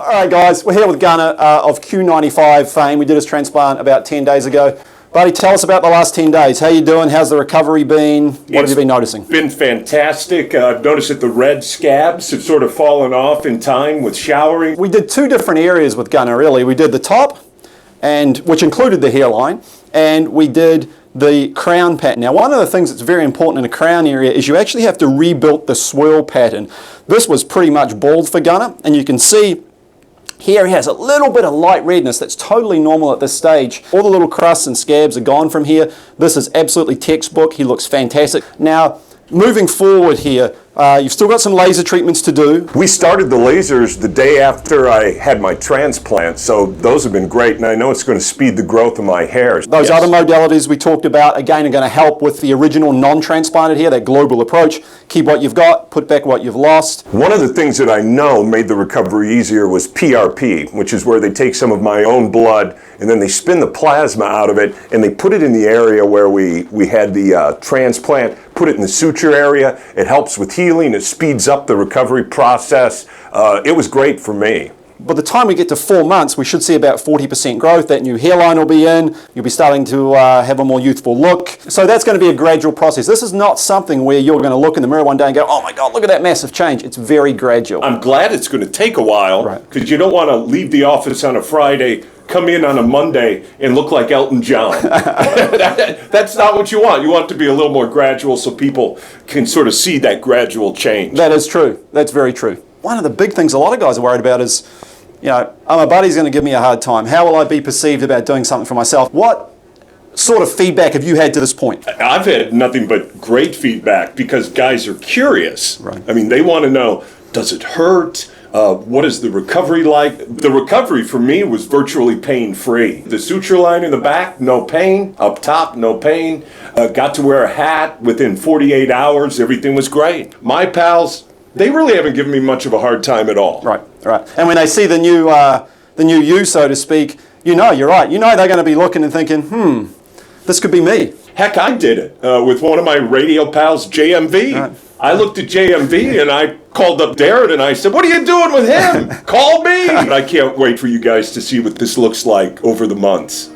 All right, guys, we're here with Gunnar of Q95 fame. We did his transplant about 10 days ago. Buddy, tell us about the last 10 days. How you doing? How's the recovery been? What have you been noticing? Been fantastic. I've noticed that the red scabs have sort of fallen off in time with showering. We did two different areas with Gunnar, really. We did the top, which included the hairline, and we did the crown pattern. Now, one of the things that's very important in the crown area is you actually have to rebuild the swirl pattern. This was pretty much bald for Gunnar, and you can see here he has a little bit of light redness that's totally normal at this stage. All the little crusts and scabs are gone from here. This is absolutely textbook. He looks fantastic. Now, moving forward here, you've still got some laser treatments to do. We started the lasers the day after I had my transplant, so those have been great, and I know it's going to speed the growth of my hair. Those other modalities we talked about, again, are going to help with the original non-transplanted hair, that global approach. Keep what you've got, put back what you've lost. One of the things that I know made the recovery easier was PRP, which is where they take some of my own blood and then they spin the plasma out of it and they put it in the area where we had the transplant, put it in the suture area. It helps with healing, it speeds up the recovery process. It was great for me. By the time we get to 4 months, we should see about 40% growth. That new hairline will be in. You'll be starting to have a more youthful look. So that's going to be a gradual process. This is not something where you're going to look in the mirror one day and go, oh my God, look at that massive change. It's very gradual. I'm glad it's going to take a while, because you don't want to leave the office on a Friday, come in on a Monday and look like Elton John. That's not what you want. You want it to be a little more gradual so people can sort of see that gradual change. That is true. That's very true. One of the big things a lot of guys are worried about is, you know, oh, my buddy's going to give me a hard time. How will I be perceived about doing something for myself? What sort of feedback have you had to this point? I've had nothing but great feedback because guys are curious. Right. I mean, they want to know, does it hurt? What is the recovery like? The recovery for me was virtually pain-free. The suture line in the back, no pain. Up top, no pain. Got to wear a hat within 48 hours. Everything was great. My pals, they really haven't given me much of a hard time at all. Right, right. And when they see the new you, so to speak, you know, you're right. You know they're going to be looking and thinking, this could be me. Heck, I did it with one of my radio pals, JMV. Right. I looked at JMV and I called up Darren and I said, what are you doing with him? Call me. I can't wait for you guys to see what this looks like over the months.